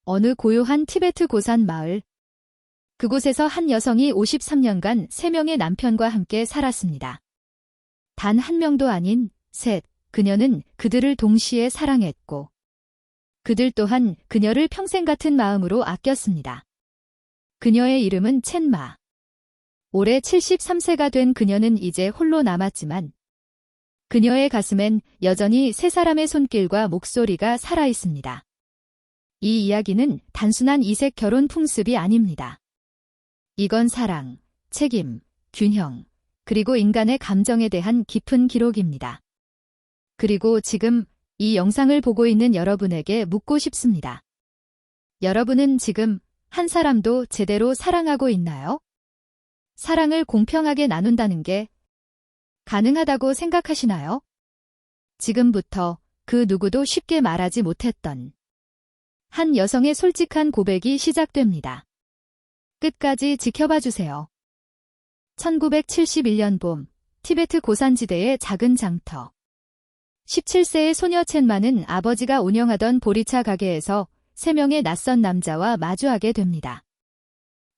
어느 고요한 티베트 고산 마을. 그곳에서 한 여성이 53년간 3명의 남편과 함께 살았습니다. 단 한 명도 아닌 셋, 그녀는 그들을 동시에 사랑했고 그들 또한 그녀를 평생 같은 마음으로 아꼈습니다. 그녀의 이름은 첸마. 올해 73세가 된 그녀는 이제 홀로 남았지만 그녀의 가슴엔 여전히 세 사람의 손길과 목소리가 살아있습니다. 이 이야기는 단순한 이색 결혼 풍습이 아닙니다. 이건 사랑, 책임, 균형, 그리고 인간의 감정에 대한 깊은 기록입니다. 그리고 지금 이 영상을 보고 있는 여러분에게 묻고 싶습니다. 여러분은 지금 한 사람도 제대로 사랑하고 있나요? 사랑을 공평하게 나눈다는 게 가능하다고 생각하시나요? 지금부터 그 누구도 쉽게 말하지 못했던 한 여성의 솔직한 고백이 시작됩니다. 끝까지 지켜봐 주세요. 1971년 봄, 티베트 고산지대의 작은 장터. 17세의 소녀 첸마는 아버지가 운영하던 보리차 가게에서 3명의 낯선 남자와 마주하게 됩니다.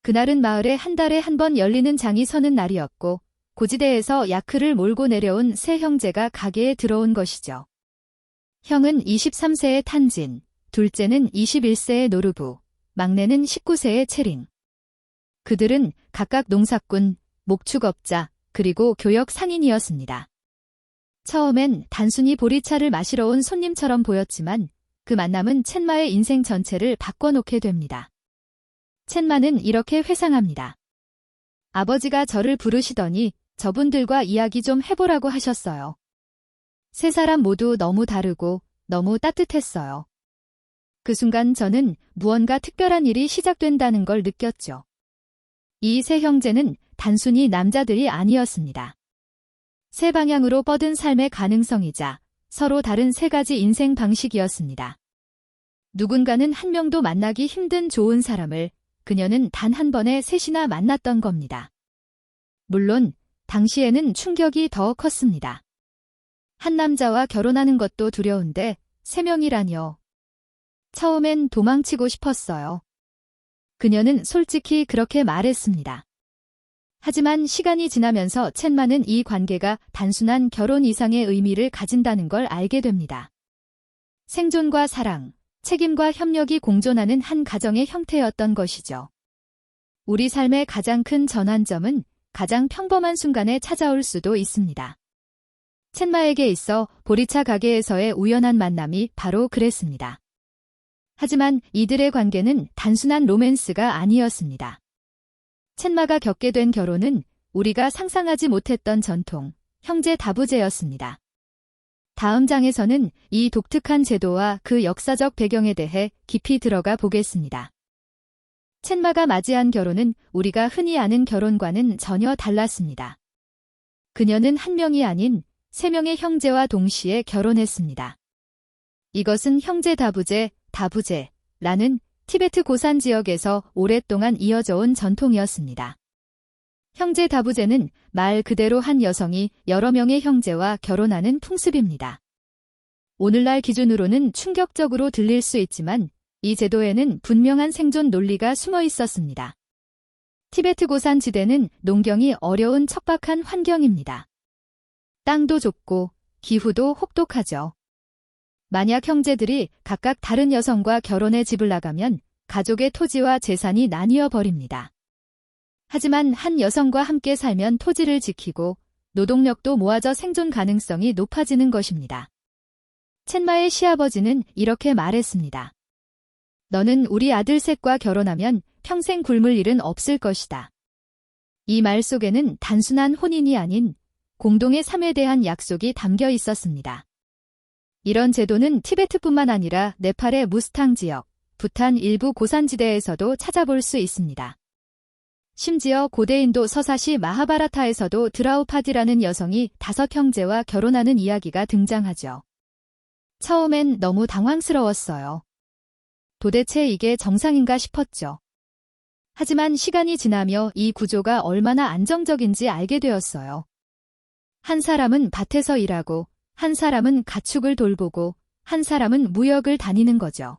그날은 마을에 한 달에 한 번 열리는 장이 서는 날이었고 고지대에서 야크를 몰고 내려온 세 형제가 가게에 들어온 것이죠. 형은 23세의 탄진, 둘째는 21세의 노르부, 막내는 19세의 체링. 그들은 각각 농사꾼, 목축업자, 그리고 교역 상인이었습니다. 처음엔 단순히 보리차를 마시러 온 손님처럼 보였지만 그 만남은 첸마의 인생 전체를 바꿔놓게 됩니다. 첸마는 이렇게 회상합니다. 아버지가 저를 부르시더니 저분들과 이야기 좀 해보라고 하셨어요. 세 사람 모두 너무 다르고 너무 따뜻했어요. 그 순간 저는 무언가 특별한 일이 시작된다는 걸 느꼈죠. 이 세 형제는 단순히 남자들이 아니었습니다. 세 방향으로 뻗은 삶의 가능성이자 서로 다른 세 가지 인생 방식이었습니다. 누군가는 한 명도 만나기 힘든 좋은 사람을 그녀는 단 한 번에 셋이나 만났던 겁니다. 물론 당시에는 충격이 더 컸습니다. 한 남자와 결혼하는 것도 두려운데 3명이라뇨. 처음엔 도망치고 싶었어요. 그녀는 솔직히 그렇게 말했습니다. 하지만 시간이 지나면서 첸마는 이 관계가 단순한 결혼 이상의 의미를 가진다는 걸 알게 됩니다. 생존과 사랑, 책임과 협력이 공존하는 한 가정의 형태였던 것이죠. 우리 삶의 가장 큰 전환점은 가장 평범한 순간에 찾아올 수도 있습니다. 첸마에게 있어 보리차 가게에서의 우연한 만남이 바로 그랬습니다. 하지만 이들의 관계는 단순한 로맨스가 아니었습니다. 첸마가 겪게 된 결혼은 우리가 상상하지 못했던 전통, 형제 다부제였습니다. 다음 장에서는 이 독특한 제도와 그 역사적 배경에 대해 깊이 들어가 보겠습니다. 첸마가 맞이한 결혼은 우리가 흔히 아는 결혼과는 전혀 달랐습니다. 그녀는 한 명이 아닌 3명의 형제와 동시에 결혼했습니다. 이것은 형제 다부제라는 티베트 고산 지역에서 오랫동안 이어져 온 전통이었습니다. 형제 다부제는 말 그대로 한 여성이 여러 명의 형제와 결혼하는 풍습입니다. 오늘날 기준으로는 충격적으로 들릴 수 있지만 이 제도에는 분명한 생존 논리가 숨어 있었습니다. 티베트 고산 지대는 농경이 어려운 척박한 환경입니다. 땅도 좁고 기후도 혹독하죠. 만약 형제들이 각각 다른 여성과 결혼해 집을 나가면 가족의 토지와 재산이 나뉘어 버립니다. 하지만 한 여성과 함께 살면 토지를 지키고 노동력도 모아져 생존 가능성이 높아지는 것입니다. 첸마의 시아버지는 이렇게 말했습니다. 너는 우리 아들 셋과 결혼하면 평생 굶을 일은 없을 것이다. 이 말 속에는 단순한 혼인이 아닌 공동의 삶에 대한 약속이 담겨 있었습니다. 이런 제도는 티베트뿐만 아니라 네팔의 무스탕 지역, 부탄 일부 고산지대에서도 찾아볼 수 있습니다. 심지어 고대 인도 서사시 마하바라타에서도 드라우파디라는 여성이 5 형제와 결혼하는 이야기가 등장하죠. 처음엔 너무 당황스러웠어요. 도대체 이게 정상인가 싶었죠. 하지만 시간이 지나며 이 구조가 얼마나 안정적인지 알게 되었어요. 한 사람은 밭에서 일하고 한 사람은 가축을 돌보고 한 사람은 무역을 다니는 거죠.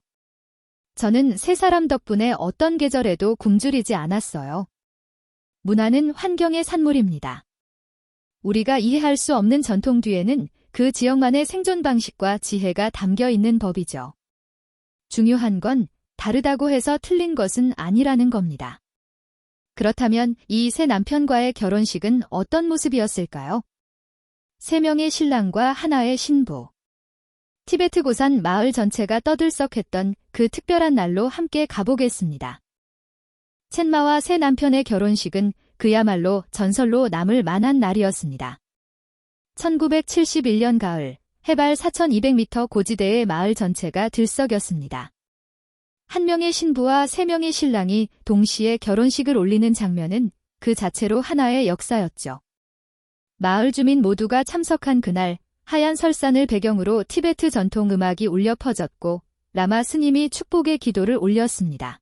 저는 세 사람 덕분에 어떤 계절에도 굶주리지 않았어요. 문화는 환경의 산물입니다. 우리가 이해할 수 없는 전통 뒤에는 그 지역만의 생존 방식과 지혜가 담겨 있는 법이죠. 중요한 건 다르다고 해서 틀린 것은 아니라는 겁니다. 그렇다면 이 세 남편과의 결혼식은 어떤 모습이었을까요? 3명의 신랑과 하나의 신부. 티베트 고산 마을 전체가 떠들썩했던 그 특별한 날로 함께 가보겠습니다. 첸마와 새 남편의 결혼식은 그야말로 전설로 남을 만한 날이었습니다. 1971년 가을, 해발 4,200m 고지대의 마을 전체가 들썩였습니다. 한 명의 신부와 3명의 신랑이 동시에 결혼식을 올리는 장면은 그 자체로 하나의 역사였죠. 마을 주민 모두가 참석한 그날, 하얀 설산을 배경으로 티베트 전통 음악이 울려 퍼졌고 라마 스님이 축복의 기도를 올렸습니다.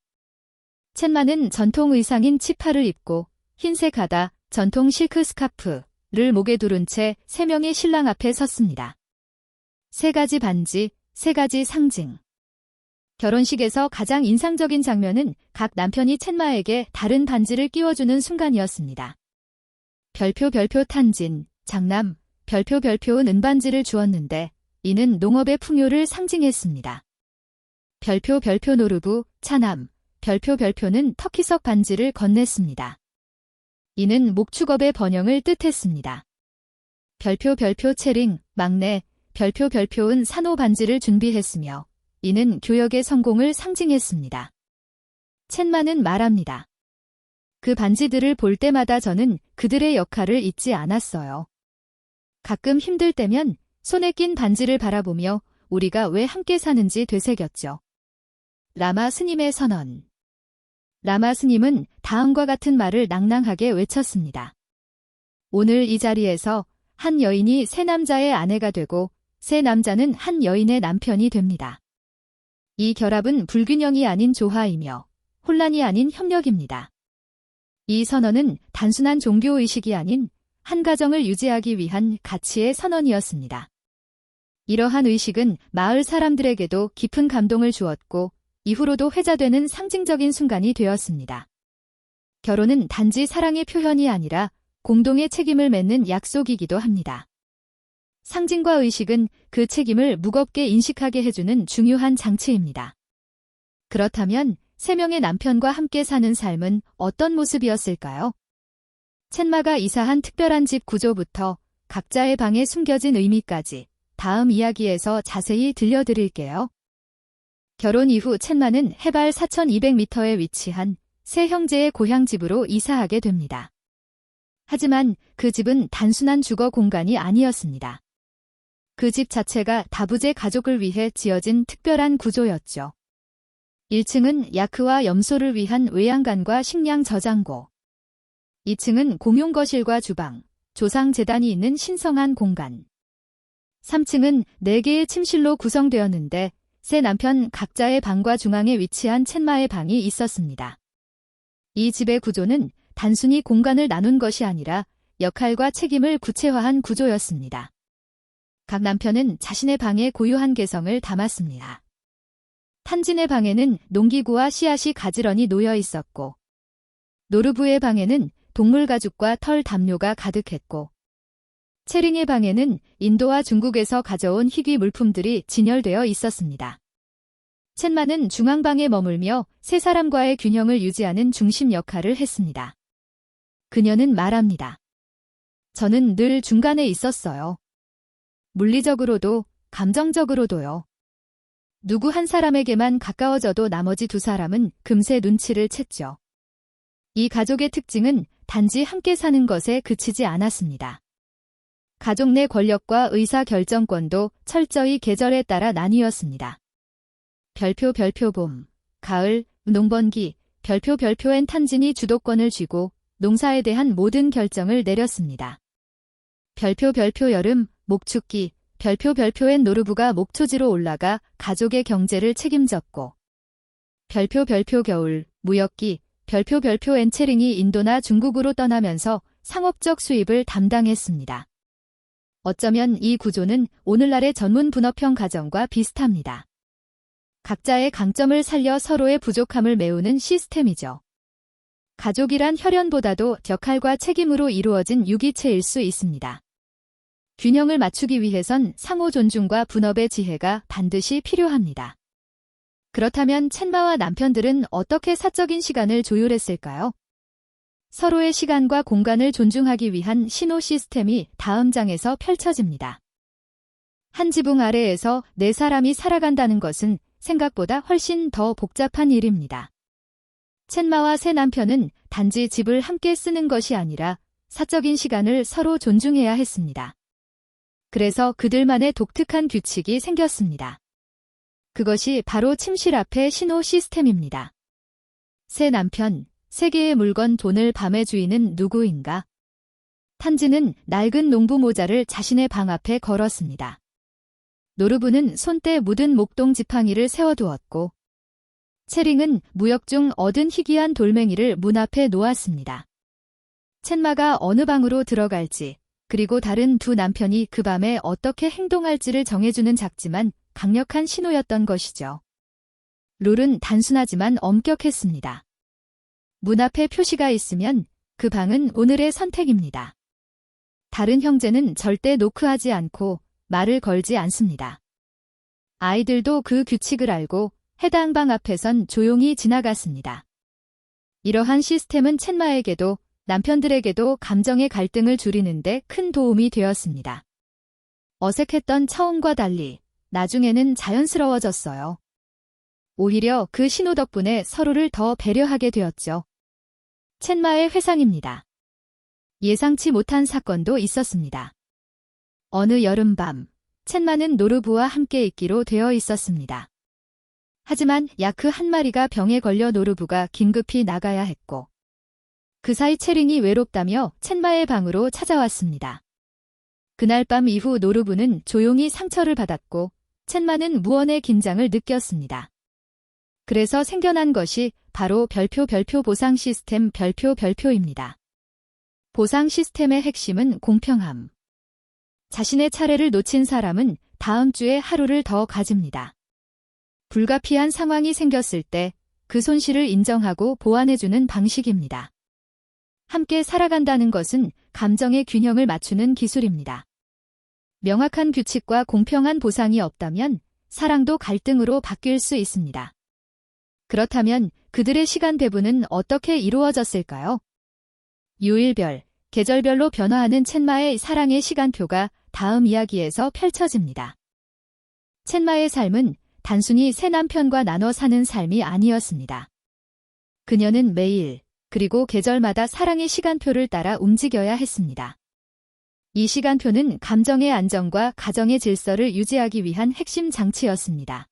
첸마는 전통 의상인 치파를 입고 흰색 하다, 전통 실크 스카프를 목에 두른 채 3명의 신랑 앞에 섰습니다. 3가지 반지, 3가지 상징. 결혼식에서 가장 인상적인 장면은 각 남편이 첸마에게 다른 반지를 끼워주는 순간이었습니다. 별표 탄진, 장남, 별표 은 은반지를 주었는데 이는 농업의 풍요를 상징했습니다. 별표 노르부, 차남, 별표는 터키석 반지를 건넸습니다. 이는 목축업의 번영을 뜻했습니다. 별표 채링, 막내, 별표은 산호 반지를 준비했으며 이는 교역의 성공을 상징했습니다. 첸마는 말합니다. 그 반지들을 볼 때마다 저는 그들의 역할을 잊지 않았어요. 가끔 힘들 때면 손에 낀 반지를 바라보며 우리가 왜 함께 사는지 되새겼죠. 라마 스님의 선언. 라마 스님은 다음과 같은 말을 낭낭하게 외쳤습니다. 오늘 이 자리에서 한 여인이 세 남자의 아내가 되고 세 남자는 한 여인의 남편이 됩니다. 이 결합은 불균형이 아닌 조화이며 혼란이 아닌 협력입니다. 이 선언은 단순한 종교의식이 아닌 한 가정을 유지하기 위한 가치의 선언이었습니다. 이러한 의식은 마을 사람들에게도 깊은 감동을 주었고 이후로도 회자되는 상징적인 순간이 되었습니다. 결혼은 단지 사랑의 표현이 아니라 공동의 책임을 맺는 약속이기도 합니다. 상징과 의식은 그 책임을 무겁게 인식하게 해주는 중요한 장치입니다. 그렇다면 3명의 남편과 함께 사는 삶은 어떤 모습이었을까요? 첸마가 이사한 특별한 집 구조부터 각자의 방에 숨겨진 의미까지 다음 이야기에서 자세히 들려드릴게요. 결혼 이후 첸마는 해발 4,200m에 위치한 세 형제의 고향집으로 이사하게 됩니다. 하지만 그 집은 단순한 주거 공간이 아니었습니다. 그 집 자체가 다부제 가족을 위해 지어진 특별한 구조였죠. 1층은 야크와 염소를 위한 외양간과 식량 저장고, 2층은 공용 거실과 주방, 조상 제단이 있는 신성한 공간. 3층은 4개의 침실로 구성되었는데 세 남편 각자의 방과 중앙에 위치한 첸마의 방이 있었습니다. 이 집의 구조는 단순히 공간을 나눈 것이 아니라 역할과 책임을 구체화한 구조였습니다. 각 남편은 자신의 방에 고유한 개성을 담았습니다. 탄진의 방에는 농기구와 씨앗이 가지런히 놓여 있었고, 노르부의 방에는 동물 가죽과 털 담요가 가득했고, 체링의 방에는 인도와 중국에서 가져온 희귀 물품들이 진열되어 있었습니다. 첸마는 중앙방에 머물며 세 사람과의 균형을 유지하는 중심 역할을 했습니다. 그녀는 말합니다. 저는 늘 중간에 있었어요. 물리적으로도 감정적으로도요. 누구 한 사람에게만 가까워져도 나머지 두 사람은 금세 눈치를 챘죠. 이 가족의 특징은 단지 함께 사는 것에 그치지 않았습니다. 가족 내 권력과 의사 결정권도 철저히 계절에 따라 나뉘었습니다. 별표 봄, 가을, 농번기, 별표엔 탄진이 주도권을 쥐고 농사에 대한 모든 결정을 내렸습니다. 별표 여름, 목축기, 별표엔 노르부가 목초지로 올라가 가족의 경제를 책임졌고, 별표 겨울, 무역기, 별표엔 체링이 인도나 중국으로 떠나면서 상업적 수입을 담당했습니다. 어쩌면 이 구조는 오늘날의 전문 분업형 가정과 비슷합니다. 각자의 강점을 살려 서로의 부족함을 메우는 시스템이죠. 가족이란 혈연보다도 역할과 책임으로 이루어진 유기체일 수 있습니다. 균형을 맞추기 위해선 상호 존중과 분업의 지혜가 반드시 필요합니다. 그렇다면 첸마와 남편들은 어떻게 사적인 시간을 조율했을까요? 서로의 시간과 공간을 존중하기 위한 신호 시스템이 다음 장에서 펼쳐집니다. 한 지붕 아래에서 네 사람이 살아간다는 것은 생각보다 훨씬 더 복잡한 일입니다. 첸마와 새 남편은 단지 집을 함께 쓰는 것이 아니라 사적인 시간을 서로 존중해야 했습니다. 그래서 그들만의 독특한 규칙이 생겼습니다. 그것이 바로 침실 앞의 신호 시스템입니다. 새 남편, 세 개의 물건 돈을 밤의 주인은 누구인가? 탄지는 낡은 농부 모자를 자신의 방 앞에 걸었습니다. 노르부는 손때 묻은 목동 지팡이를 세워두었고, 채링은 무역 중 얻은 희귀한 돌멩이를 문 앞에 놓았습니다. 첸마가 어느 방으로 들어갈지, 그리고 다른 두 남편이 그 밤에 어떻게 행동할지를 정해주는 작지만 강력한 신호였던 것이죠. 룰은 단순하지만 엄격했습니다. 문 앞에 표시가 있으면 그 방은 오늘의 선택입니다. 다른 형제는 절대 노크하지 않고 말을 걸지 않습니다. 아이들도 그 규칙을 알고 해당 방 앞에선 조용히 지나갔습니다. 이러한 시스템은 첸마에게도 남편들에게도 감정의 갈등을 줄이는데 큰 도움이 되었습니다. 어색했던 처음과 달리 나중에는 자연스러워졌어요. 오히려 그 신호 덕분에 서로를 더 배려하게 되었죠. 첸마의 회상입니다. 예상치 못한 사건도 있었습니다. 어느 여름밤, 첸마는 노르부와 함께 있기로 되어 있었습니다. 하지만 야크 한 마리가 병에 걸려 노르부가 긴급히 나가야 했고, 그 사이 채링이 외롭다며 첸마의 방으로 찾아왔습니다. 그날 밤 이후 노르부는 조용히 상처를 받았고 첸마는 무언의 긴장을 느꼈습니다. 그래서 생겨난 것이 바로 별표 보상 시스템 별표입니다. 보상 시스템의 핵심은 공평함. 자신의 차례를 놓친 사람은 다음 주에 하루를 더 가집니다. 불가피한 상황이 생겼을 때 그 손실을 인정하고 보완해주는 방식입니다. 함께 살아간다는 것은 감정의 균형을 맞추는 기술입니다. 명확한 규칙과 공평한 보상이 없다면 사랑도 갈등으로 바뀔 수 있습니다. 그렇다면 그들의 시간 배분은 어떻게 이루어졌을까요? 요일별, 계절별로 변화하는 첸마의 사랑의 시간표가 다음 이야기에서 펼쳐집니다. 첸마의 삶은 단순히 새 남편과 나눠 사는 삶이 아니었습니다. 그녀는 매일, 그리고 계절마다 사랑의 시간표를 따라 움직여야 했습니다. 이 시간표는 감정의 안정과 가정의 질서를 유지하기 위한 핵심 장치였습니다.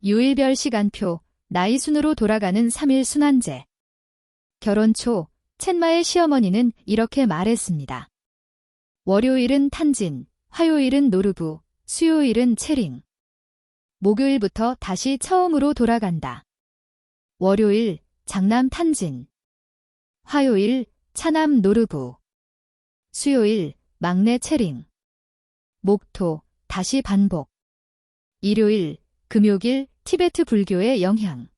요일별 시간표, 나이 순으로 돌아가는 3일 순환제. 결혼 초, 첸마의 시어머니는 이렇게 말했습니다. 월요일은 탄진, 화요일은 노르부, 수요일은 채링. 목요일부터 다시 처음으로 돌아간다. 월요일, 장남 탄진. 화요일, 차남 노르부. 수요일, 막내 채링. 목토, 다시 반복. 일요일, 금요일, 티베트 불교의 영향.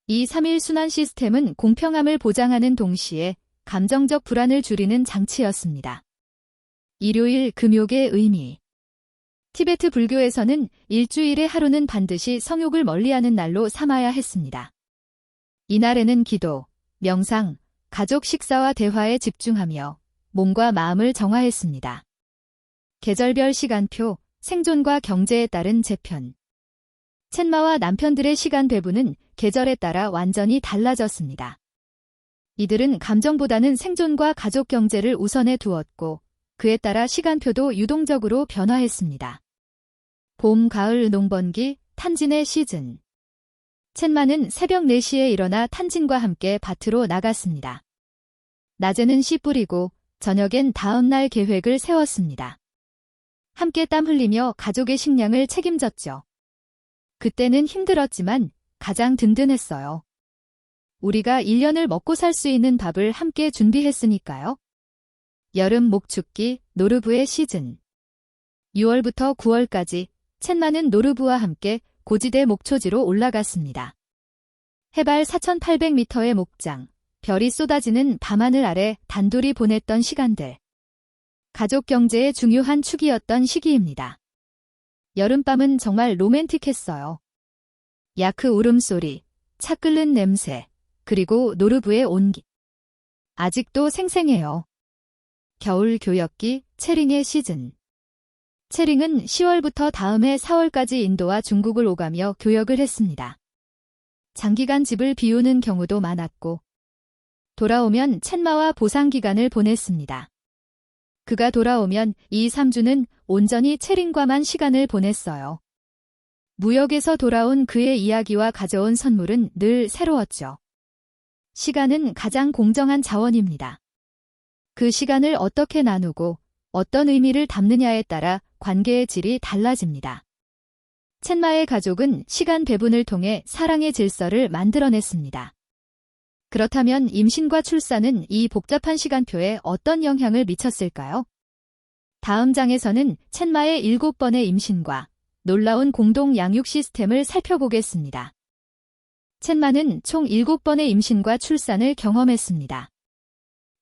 이 3일 순환 시스템은 공평함을 보장하는 동시에 감정적 불안을 줄이는 장치였습니다. 일요일, 금욕의 의미. 티베트 불교에서는 일주일의 하루는 반드시 성욕을 멀리하는 날로 삼아야 했습니다. 이날에는 기도, 명상, 가족 식사와 대화에 집중하며 몸과 마음을 정화했습니다. 계절별 시간표, 생존과 경제에 따른 재편. 첸마와 남편들의 시간 배분은 계절에 따라 완전히 달라졌습니다. 이들은 감정보다는 생존과 가족 경제를 우선해 두었고 그에 따라 시간표도 유동적으로 변화했습니다. 봄, 가을 농번기, 탄진의 시즌. 첸마는 새벽 4시에 일어나 탄진과 함께 밭으로 나갔습니다. 낮에는 씨 뿌리고 저녁엔 다음 날 계획을 세웠습니다. 함께 땀 흘리며 가족의 식량을 책임졌죠. 그때는 힘들었지만 가장 든든했어요. 우리가 1년을 먹고 살 수 있는 밥을 함께 준비했으니까요. 여름 목축기, 노르부의 시즌. 6월부터 9월까지 첸마는 노르부와 함께 고지대 목초지로 올라갔습니다. 해발 4,800m의 목장, 별이 쏟아지는 밤하늘 아래 단둘이 보냈던 시간들. 가족 경제의 중요한 축이었던 시기입니다. 여름밤은 정말 로맨틱했어요. 야크 울음소리, 차 끓는 냄새, 그리고 노르브의 온기. 아직도 생생해요. 겨울 교역기, 체링의 시즌. 체링은 10월부터 다음해 4월까지 인도와 중국을 오가며 교역을 했습니다. 장기간 집을 비우는 경우도 많았고 돌아오면 첸마와 보상기간을 보냈습니다. 그가 돌아오면 이 3주는 온전히 체링과만 시간을 보냈어요. 무역에서 돌아온 그의 이야기와 가져온 선물은 늘 새로웠죠. 시간은 가장 공정한 자원입니다. 그 시간을 어떻게 나누고 어떤 의미를 담느냐에 따라 관계의 질이 달라집니다. 첸마의 가족은 시간 배분을 통해 사랑의 질서를 만들어냈습니다. 그렇다면 임신과 출산은 이 복잡한 시간표에 어떤 영향을 미쳤을까요? 다음 장에서는 첸마의 7번의 임신과 놀라운 공동 양육 시스템을 살펴보겠습니다. 첸마는 총 7번의 임신과 출산을 경험했습니다.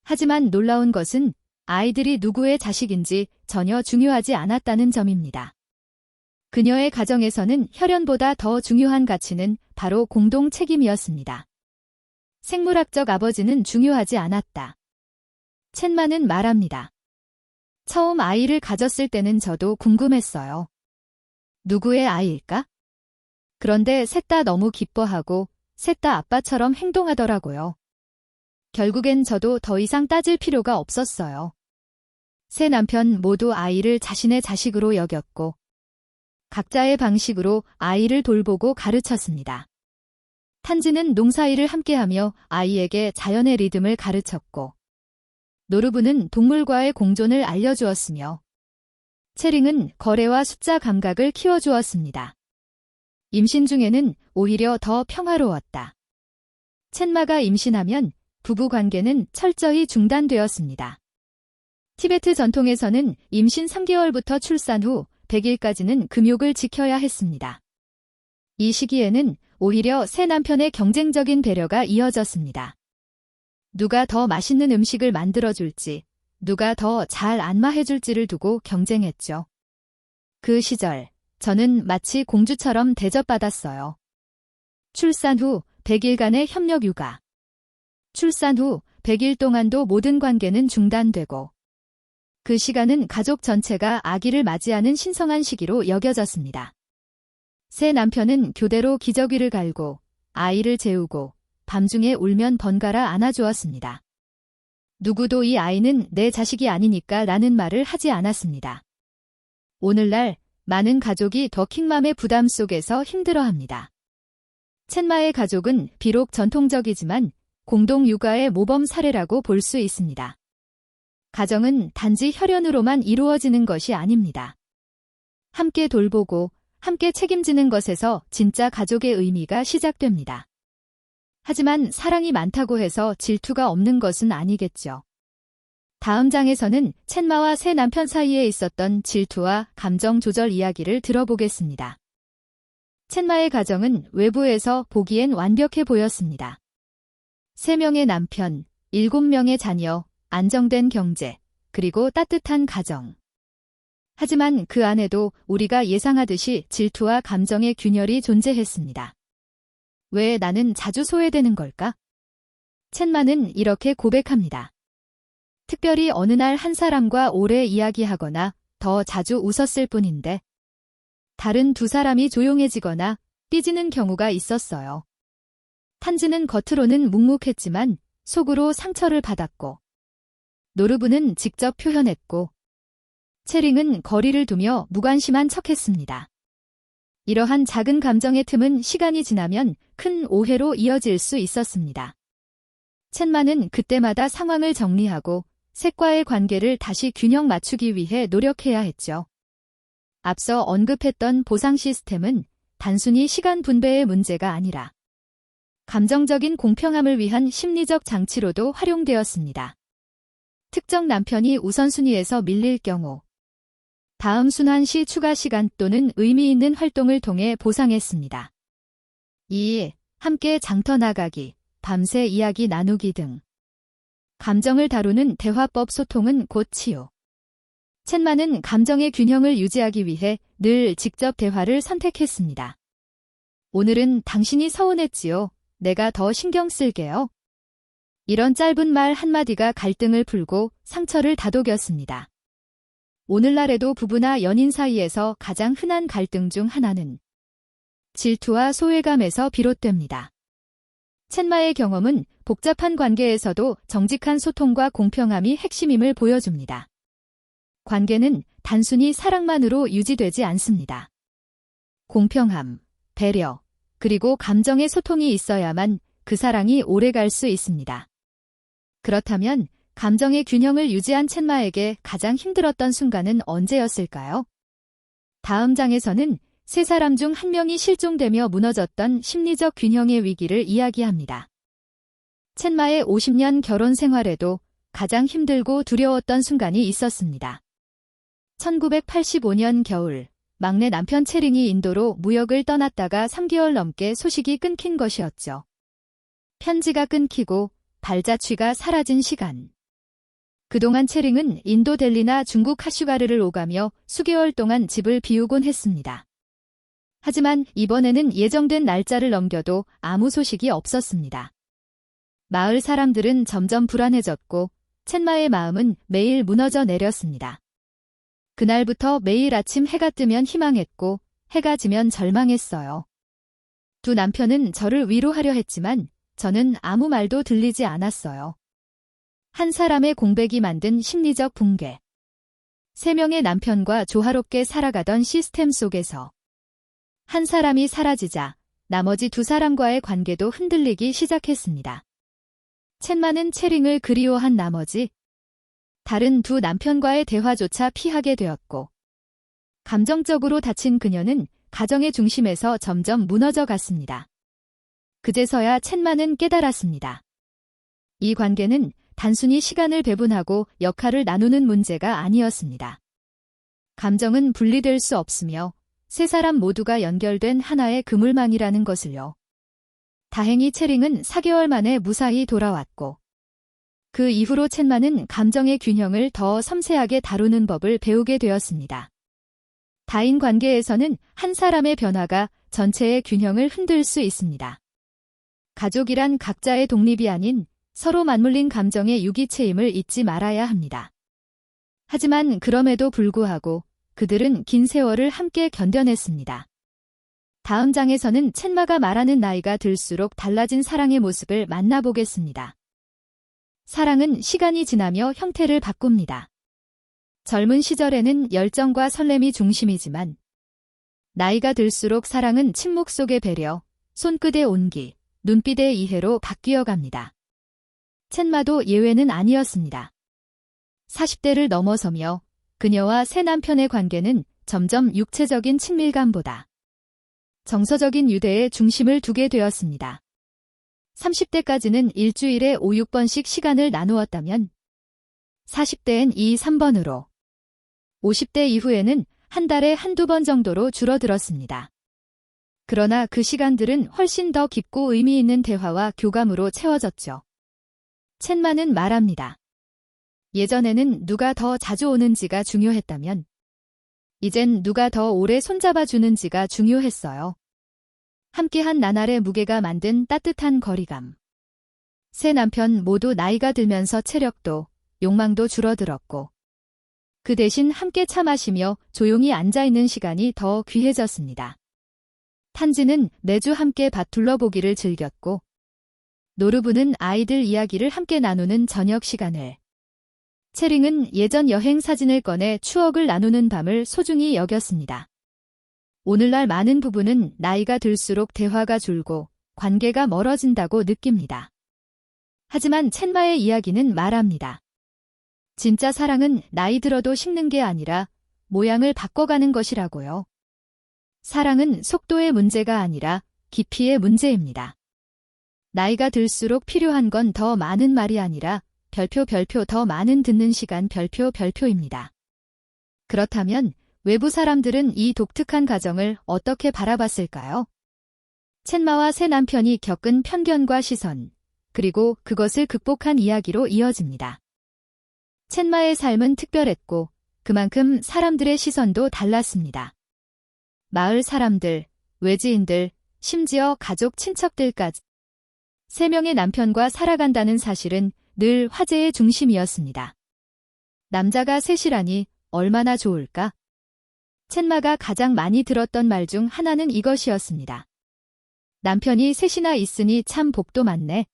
하지만 놀라운 것은 아이들이 누구의 자식인지 전혀 중요하지 않았다는 점입니다. 그녀의 가정에서는 혈연보다 더 중요한 가치는 바로 공동 책임이었습니다. 생물학적 아버지는 중요하지 않았다. 첸마는 말합니다. 처음 아이를 가졌을 때는 저도 궁금했어요. 누구의 아이일까? 그런데 셋 다 너무 기뻐하고 셋 다 아빠처럼 행동하더라고요. 결국엔 저도 더 이상 따질 필요가 없었어요. 세 남편 모두 아이를 자신의 자식으로 여겼고 각자의 방식으로 아이를 돌보고 가르쳤습니다. 탄지는 농사일을 함께하며 아이에게 자연의 리듬을 가르쳤고 노르브는 동물과의 공존을 알려주었으며 체링은 거래와 숫자 감각을 키워주었습니다. 임신 중에는 오히려 더 평화로웠다. 첸마가 임신하면 부부 관계는 철저히 중단되었습니다. 티베트 전통에서는 임신 3개월부터 출산 후 100일까지는 금욕을 지켜야 했습니다. 이 시기에는 오히려 새 남편의 경쟁적인 배려가 이어졌습니다. 누가 더 맛있는 음식을 만들어줄지, 누가 더 잘 안마해줄지를 두고 경쟁했죠. 그 시절, 저는 마치 공주처럼 대접받았어요. 출산 후 100일간의 협력 육아. 출산 후 100일 동안도 모든 관계는 중단되고 그 시간은 가족 전체가 아기를 맞이하는 신성한 시기로 여겨졌습니다. 새 남편은 교대로 기저귀를 갈고 아이를 재우고 밤중에 울면 번갈아 안아주었습니다. 누구도 이 아이는 내 자식이 아니니까 라는 말을 하지 않았습니다. 오늘날 많은 가족이 더킹맘의 부담 속에서 힘들어합니다. 첸마의 가족은 비록 전통적이지만 공동 육아의 모범 사례라고 볼 수 있습니다. 가정은 단지 혈연으로만 이루어지는 것이 아닙니다. 함께 돌보고 함께 책임지는 것에서 진짜 가족의 의미가 시작됩니다. 하지만 사랑이 많다고 해서 질투가 없는 것은 아니겠죠. 다음 장에서는 첸마와 새 남편 사이에 있었던 질투와 감정 조절 이야기를 들어보겠습니다. 첸마의 가정은 외부에서 보기엔 완벽해 보였습니다. 3명의 남편, 7명의 자녀, 안정된 경제, 그리고 따뜻한 가정. 하지만 그 안에도 우리가 예상하듯이 질투와 감정의 균열이 존재했습니다. 왜 나는 자주 소외되는 걸까? 첸마는 이렇게 고백합니다. 특별히 어느 날 한 사람과 오래 이야기하거나 더 자주 웃었을 뿐인데 다른 두 사람이 조용해지거나 삐지는 경우가 있었어요. 탄지는 겉으로는 묵묵했지만 속으로 상처를 받았고 노르브는 직접 표현했고 체링은 거리를 두며 무관심한 척했습니다. 이러한 작은 감정의 틈은 시간이 지나면 큰 오해로 이어질 수 있었습니다. 첸마는 그때마다 상황을 정리하고 셋과의 관계를 다시 균형 맞추기 위해 노력해야 했죠. 앞서 언급했던 보상 시스템은 단순히 시간 분배의 문제가 아니라 감정적인 공평함을 위한 심리적 장치로도 활용되었습니다. 특정 남편이 우선순위에서 밀릴 경우 다음 순환 시 추가 시간 또는 의미 있는 활동을 통해 보상했습니다. 2. 함께 장터 나가기, 밤새 이야기 나누기 등. 감정을 다루는 대화법. 소통은 곧 치유. 첸마는 감정의 균형을 유지하기 위해 늘 직접 대화를 선택했습니다. 오늘은 당신이 서운했지요. 내가 더 신경 쓸게요. 이런 짧은 말 한마디가 갈등을 풀고 상처를 다독였습니다. 오늘날에도 부부나 연인 사이에서 가장 흔한 갈등 중 하나는 질투와 소외감에서 비롯됩니다. 첸마의 경험은 복잡한 관계에서도 정직한 소통과 공평함이 핵심임을 보여줍니다. 관계는 단순히 사랑만으로 유지되지 않습니다. 공평함, 배려, 그리고 감정의 소통이 있어야만 그 사랑이 오래갈 수 있습니다. 그렇다면 감정의 균형을 유지한 첸마에게 가장 힘들었던 순간은 언제였을까요? 다음 장에서는 세 사람 중 한 명이 실종되며 무너졌던 심리적 균형의 위기를 이야기합니다. 첸마의 50년 결혼 생활에도 가장 힘들고 두려웠던 순간이 있었습니다. 1985년 겨울, 막내 남편 체링이 인도로 무역을 떠났다가 3개월 넘게 소식이 끊긴 것이었죠. 편지가 끊기고 발자취가 사라진 시간. 그동안 체링은 인도 델리나 중국 카슈가르를 오가며 수개월 동안 집을 비우곤 했습니다. 하지만 이번에는 예정된 날짜를 넘겨도 아무 소식이 없었습니다. 마을 사람들은 점점 불안해졌고 첸마의 마음은 매일 무너져 내렸습니다. 그날부터 매일 아침 해가 뜨면 희망했고 해가 지면 절망했어요. 두 남편은 저를 위로하려 했지만 저는 아무 말도 들리지 않았어요. 한 사람의 공백이 만든 심리적 붕괴. 3명의 남편과 조화롭게 살아가던 시스템 속에서 한 사람이 사라지자 나머지 2사람과의 관계도 흔들리기 시작했습니다. 첸마는 체링을 그리워한 나머지 다른 2 남편과의 대화조차 피하게 되었고 감정적으로 다친 그녀는 가정의 중심에서 점점 무너져 갔습니다. 그제서야 첸마는 깨달았습니다. 이 관계는 단순히 시간을 배분하고 역할을 나누는 문제가 아니었습니다. 감정은 분리될 수 없으며 3사람 모두가 연결된 하나의 그물망이라는 것을요. 다행히 체링은 4개월 만에 무사히 돌아왔고 그 이후로 첸마는 감정의 균형을 더 섬세하게 다루는 법을 배우게 되었습니다. 다인 관계에서는 한 사람의 변화가 전체의 균형을 흔들 수 있습니다. 가족이란 각자의 독립이 아닌 서로 맞물린 감정의 유기체임을 잊지 말아야 합니다. 하지만 그럼에도 불구하고 그들은 긴 세월을 함께 견뎌냈습니다. 다음 장에서는 첸마가 말하는 나이가 들수록 달라진 사랑의 모습을 만나보겠습니다. 사랑은 시간이 지나며 형태를 바꿉니다. 젊은 시절에는 열정과 설렘이 중심이지만 나이가 들수록 사랑은 침묵 속의 배려, 손끝의 온기, 눈빛의 이해로 바뀌어 갑니다. 첸마도 예외는 아니었습니다. 40대를 넘어서며 그녀와 새 남편의 관계는 점점 육체적인 친밀감보다 정서적인 유대에 중심을 두게 되었습니다. 30대까지는 일주일에 5, 6번씩 시간을 나누었다면 40대엔 2, 3번으로 50대 이후에는 한 달에 1-2번 정도로 줄어들었습니다. 그러나 그 시간들은 훨씬 더 깊고 의미 있는 대화와 교감으로 채워졌죠. 첸마는 말합니다. 예전에는 누가 더 자주 오는지가 중요했다면 이젠 누가 더 오래 손잡아 주는지가 중요했어요. 함께한 나날의 무게가 만든 따뜻한 거리감. 새 남편 모두 나이가 들면서 체력도 욕망도 줄어들었고 그 대신 함께 차 마시며 조용히 앉아있는 시간이 더 귀해졌습니다. 탄지는 매주 함께 밭 둘러보기를 즐겼고 노르부는 아이들 이야기를 함께 나누는 저녁 시간을 체링은 예전 여행 사진을 꺼내 추억을 나누는 밤을 소중히 여겼습니다. 오늘날 많은 부부는 나이가 들수록 대화가 줄고 관계가 멀어진다고 느낍니다. 하지만 첸마의 이야기는 말합니다. 진짜 사랑은 나이 들어도 식는 게 아니라 모양을 바꿔가는 것이라고요. 사랑은 속도의 문제가 아니라 깊이의 문제입니다. 나이가 들수록 필요한 건 더 많은 말이 아니라 별표 더 많은 듣는 시간 별표입니다. 그렇다면 외부 사람들은 이 독특한 가정을 어떻게 바라봤을까요? 첸마와 새 남편이 겪은 편견과 시선, 그리고 그것을 극복한 이야기로 이어집니다. 첸마의 삶은 특별했고 그만큼 사람들의 시선도 달랐습니다. 마을 사람들, 외지인들, 심지어 가족 친척들까지 3명의 남편과 살아간다는 사실은 늘 화제의 중심이었습니다. 남자가 셋이라니 얼마나 좋을까? 첸마가 가장 많이 들었던 말 중 하나는 이것이었습니다. 남편이 셋이나 있으니 참 복도 많네.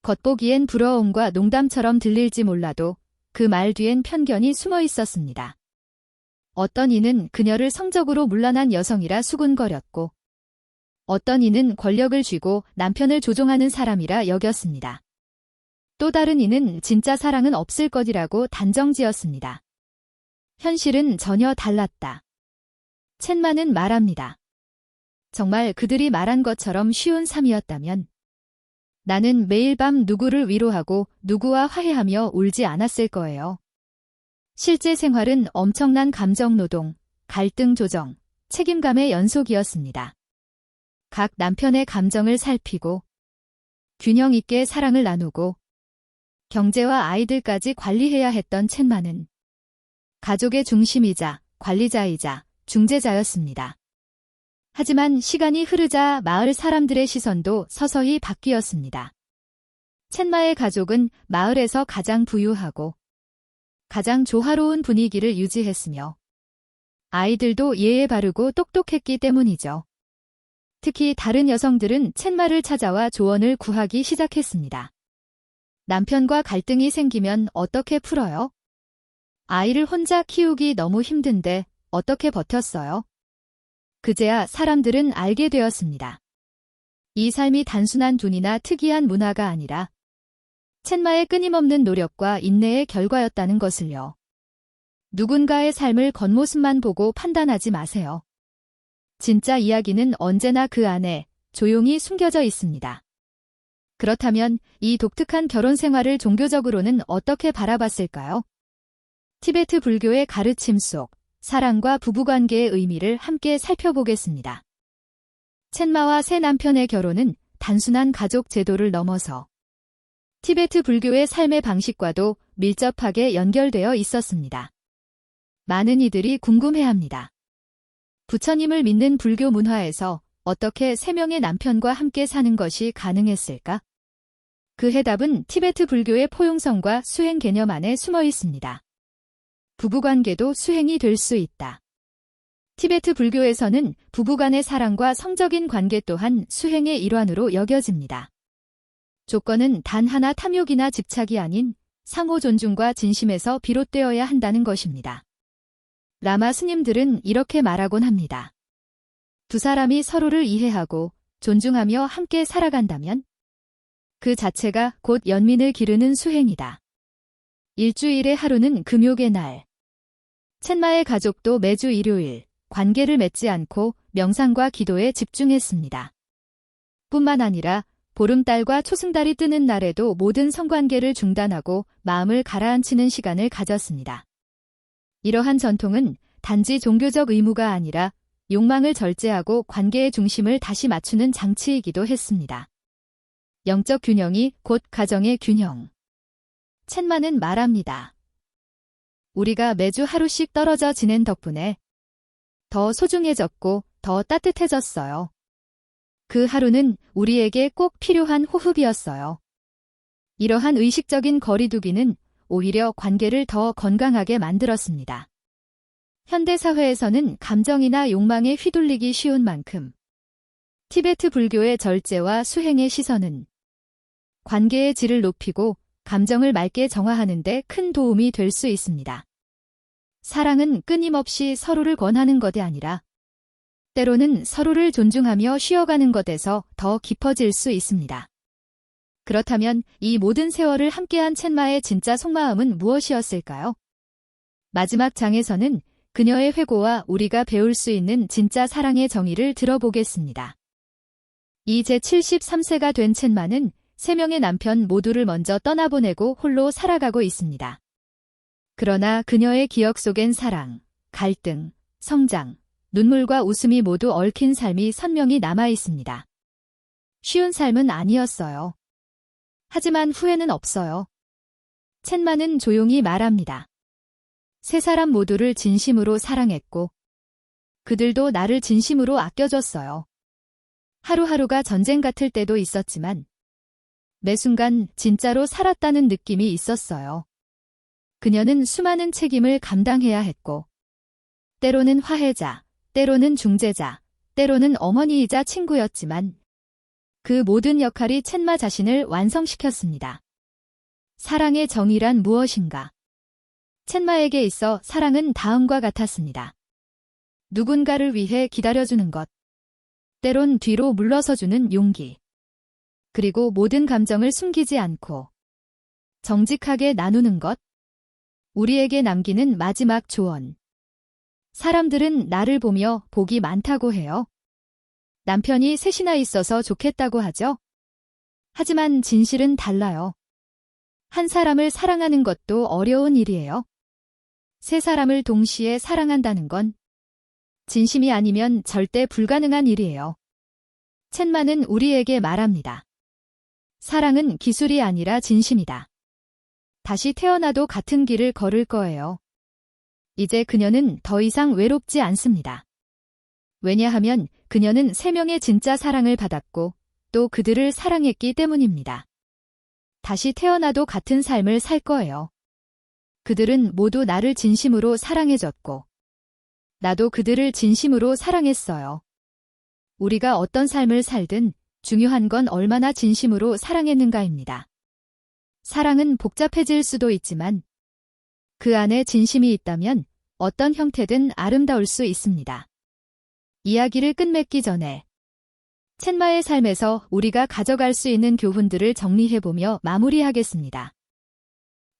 겉보기엔 부러움과 농담처럼 들릴지 몰라도 그 말 뒤엔 편견이 숨어 있었습니다. 어떤 이는 그녀를 성적으로 문란한 여성이라 수군거렸고, 어떤 이는 권력을 쥐고 남편을 조종하는 사람이라 여겼습니다. 또 다른 이는 진짜 사랑은 없을 것이라고 단정지었습니다. 현실은 전혀 달랐다. 첸마는 말합니다. 정말 그들이 말한 것처럼 쉬운 삶이었다면 나는 매일 밤 누구를 위로하고 누구와 화해하며 울지 않았을 거예요. 실제 생활은 엄청난 감정 노동, 갈등 조정, 책임감의 연속이었습니다. 각 남편의 감정을 살피고 균형 있게 사랑을 나누고 경제와 아이들까지 관리해야 했던 첸마는 가족의 중심이자 관리자이자 중재자였습니다. 하지만 시간이 흐르자 마을 사람들의 시선도 서서히 바뀌었습니다. 첸마의 가족은 마을에서 가장 부유하고 가장 조화로운 분위기를 유지했으며 아이들도 예에 바르고 똑똑했기 때문이죠. 특히 다른 여성들은 첸마를 찾아와 조언을 구하기 시작했습니다. 남편과 갈등이 생기면 어떻게 풀어요? 아이를 혼자 키우기 너무 힘든데 어떻게 버텼어요? 그제야 사람들은 알게 되었습니다. 이 삶이 단순한 돈이나 특이한 문화가 아니라 첸마의 끊임없는 노력과 인내의 결과였다는 것을요. 누군가의 삶을 겉모습만 보고 판단하지 마세요. 진짜 이야기는 언제나 그 안에 조용히 숨겨져 있습니다. 그렇다면 이 독특한 결혼 생활을 종교적으로는 어떻게 바라봤을까요? 티베트 불교의 가르침 속 사랑과 부부관계의 의미를 함께 살펴보겠습니다. 첸마와 새 남편의 결혼은 단순한 가족 제도를 넘어서 티베트 불교의 삶의 방식과도 밀접하게 연결되어 있었습니다. 많은 이들이 궁금해합니다. 부처님을 믿는 불교 문화에서 어떻게 3명의 남편과 함께 사는 것이 가능했을까? 그 해답은 티베트 불교의 포용성과 수행 개념 안에 숨어 있습니다. 부부관계도 수행이 될 수 있다. 티베트 불교에서는 부부간의 사랑과 성적인 관계 또한 수행의 일환으로 여겨집니다. 조건은 단 하나 탐욕이나 집착이 아닌 상호 존중과 진심에서 비롯되어야 한다는 것입니다. 라마 스님들은 이렇게 말하곤 합니다. 두 사람이 서로를 이해하고 존중하며 함께 살아간다면 그 자체가 곧 연민을 기르는 수행이다. 일주일의 하루는 금욕의 날. 첸마의 가족도 매주 일요일 관계를 맺지 않고 명상과 기도에 집중했습니다. 뿐만 아니라 보름달과 초승달이 뜨는 날에도 모든 성관계를 중단하고 마음을 가라앉히는 시간을 가졌습니다. 이러한 전통은 단지 종교적 의무가 아니라 욕망을 절제하고 관계의 중심을 다시 맞추는 장치이기도 했습니다. 영적 균형이 곧 가정의 균형. 첸마는 말합니다. 우리가 매주 하루씩 떨어져 지낸 덕분에 더 소중해졌고 더 따뜻해졌어요. 그 하루는 우리에게 꼭 필요한 호흡이었어요. 이러한 의식적인 거리두기는 오히려 관계를 더 건강하게 만들었습니다. 현대사회에서는 감정이나 욕망에 휘둘리기 쉬운 만큼 티베트 불교의 절제와 수행의 시선은 관계의 질을 높이고 감정을 맑게 정화하는 데 큰 도움이 될 수 있습니다. 사랑은 끊임없이 서로를 권하는 것이 아니라 때로는 서로를 존중하며 쉬어가는 것에서 더 깊어질 수 있습니다. 그렇다면 이 모든 세월을 함께한 첸마의 진짜 속마음은 무엇이었을까요? 마지막 장에서는 그녀의 회고와 우리가 배울 수 있는 진짜 사랑의 정의를 들어보겠습니다. 이제 73세가 된 첸마는 3명의 남편 모두를 먼저 떠나보내고 홀로 살아가고 있습니다. 그러나 그녀의 기억 속엔 사랑, 갈등, 성장, 눈물과 웃음이 모두 얽힌 삶이 선명히 남아 있습니다. 쉬운 삶은 아니었어요. 하지만 후회는 없어요. 첸마는 조용히 말합니다. 세 사람 모두를 진심으로 사랑했고 그들도 나를 진심으로 아껴줬어요. 하루하루가 전쟁 같을 때도 있었지만 매 순간 진짜로 살았다는 느낌이 있었어요. 그녀는 수많은 책임을 감당해야 했고 때로는 화해자, 때로는 중재자, 때로는 어머니이자 친구였지만 그 모든 역할이 첸마 자신을 완성시켰습니다. 사랑의 정의란 무엇인가? 첸마에게 있어 사랑은 다음과 같았습니다. 누군가를 위해 기다려주는 것, 때론 뒤로 물러서주는 용기, 그리고 모든 감정을 숨기지 않고 정직하게 나누는 것, 우리에게 남기는 마지막 조언. 사람들은 나를 보며 복이 많다고 해요. 남편이 셋이나 있어서 좋겠다고 하죠. 하지만 진실은 달라요. 한 사람을 사랑하는 것도 어려운 일이에요. 세 사람을 동시에 사랑한다는 건 진심이 아니면 절대 불가능한 일이에요. 첸마는 우리에게 말합니다. 사랑은 기술이 아니라 진심이다. 다시 태어나도 같은 길을 걸을 거예요. 이제 그녀는 더 이상 외롭지 않습니다. 왜냐하면 그녀는 세 명의 진짜 사랑을 받았고 또 그들을 사랑했기 때문입니다. 다시 태어나도 같은 삶을 살 거예요. 그들은 모두 나를 진심으로 사랑해줬고 나도 그들을 진심으로 사랑했어요. 우리가 어떤 삶을 살든 중요한 건 얼마나 진심으로 사랑했는가입니다. 사랑은 복잡해질 수도 있지만 그 안에 진심이 있다면 어떤 형태든 아름다울 수 있습니다. 이야기를 끝맺기 전에 첸마의 삶에서 우리가 가져갈 수 있는 교훈들을 정리해보며 마무리하겠습니다.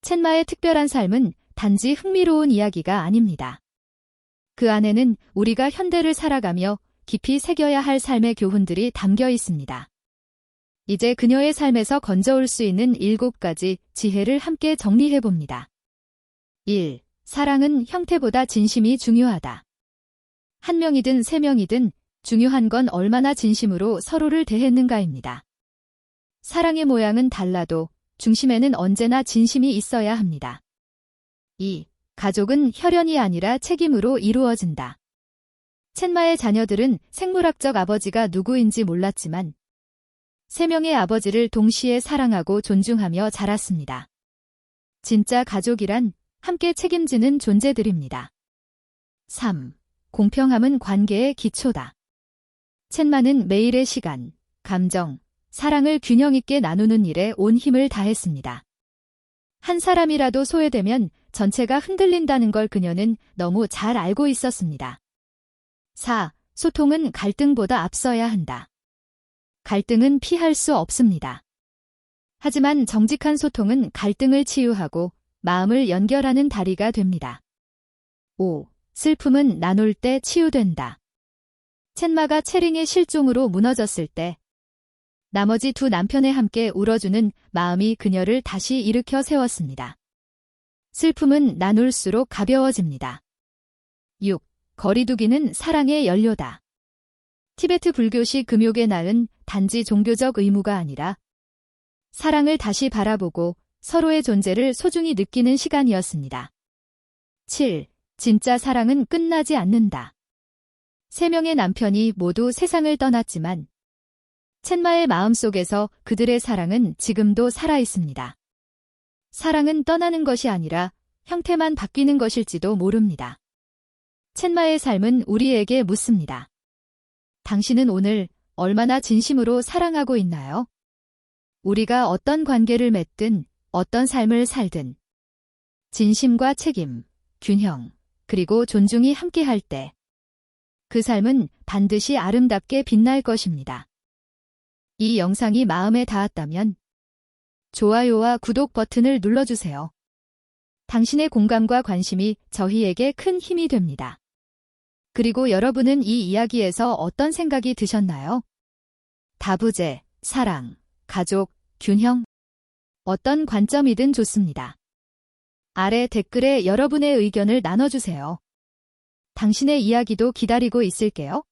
첸마의 특별한 삶은 단지 흥미로운 이야기가 아닙니다. 그 안에는 우리가 현대를 살아가며 깊이 새겨야 할 삶의 교훈들이 담겨 있습니다. 이제 그녀의 삶에서 건져올 수 있는 7가지 지혜를 함께 정리해봅니다. 1. 사랑은 형태보다 진심이 중요하다. 한 명이든 세 명이든 중요한 건 얼마나 진심으로 서로를 대했는가입니다. 사랑의 모양은 달라도 중심에는 언제나 진심이 있어야 합니다. 2. 가족은 혈연이 아니라 책임으로 이루어진다. 첸마의 자녀들은 생물학적 아버지가 누구인지 몰랐지만 3명의 아버지를 동시에 사랑하고 존중하며 자랐습니다. 진짜 가족이란 함께 책임지는 존재들입니다. 3. 공평함은 관계의 기초다. 첸마는 매일의 시간, 감정, 사랑을 균형 있게 나누는 일에 온 힘을 다했습니다. 한 사람이라도 소외되면 전체가 흔들린다는 걸 그녀는 너무 잘 알고 있었습니다. 4. 소통은 갈등보다 앞서야 한다. 갈등은 피할 수 없습니다. 하지만 정직한 소통은 갈등을 치유하고 마음을 연결하는 다리가 됩니다. 5. 슬픔은 나눌 때 치유된다. 첸마가 채링의 실종으로 무너졌을 때 나머지 두 남편에 함께 울어주는 마음이 그녀를 다시 일으켜 세웠습니다. 슬픔은 나눌수록 가벼워집니다. 6. 거리두기는 사랑의 연료다. 티베트 불교식 금욕의 날은 단지 종교적 의무가 아니라 사랑을 다시 바라보고 서로의 존재를 소중히 느끼는 시간이었습니다. 7. 진짜 사랑은 끝나지 않는다. 3명의 남편이 모두 세상을 떠났지만 첸마의 마음속에서 그들의 사랑은 지금도 살아있습니다. 사랑은 떠나는 것이 아니라 형태만 바뀌는 것일지도 모릅니다. 첸마의 삶은 우리에게 묻습니다. 당신은 오늘 얼마나 진심으로 사랑하고 있나요? 우리가 어떤 관계를 맺든 어떤 삶을 살든 진심과 책임, 균형, 그리고 존중이 함께할 때 그 삶은 반드시 아름답게 빛날 것입니다. 이 영상이 마음에 닿았다면 좋아요와 구독 버튼을 눌러주세요. 당신의 공감과 관심이 저희에게 큰 힘이 됩니다. 그리고 여러분은 이 이야기에서 어떤 생각이 드셨나요? 다부제, 사랑, 가족, 균형, 어떤 관점이든 좋습니다. 아래 댓글에 여러분의 의견을 나눠주세요. 당신의 이야기도 기다리고 있을게요.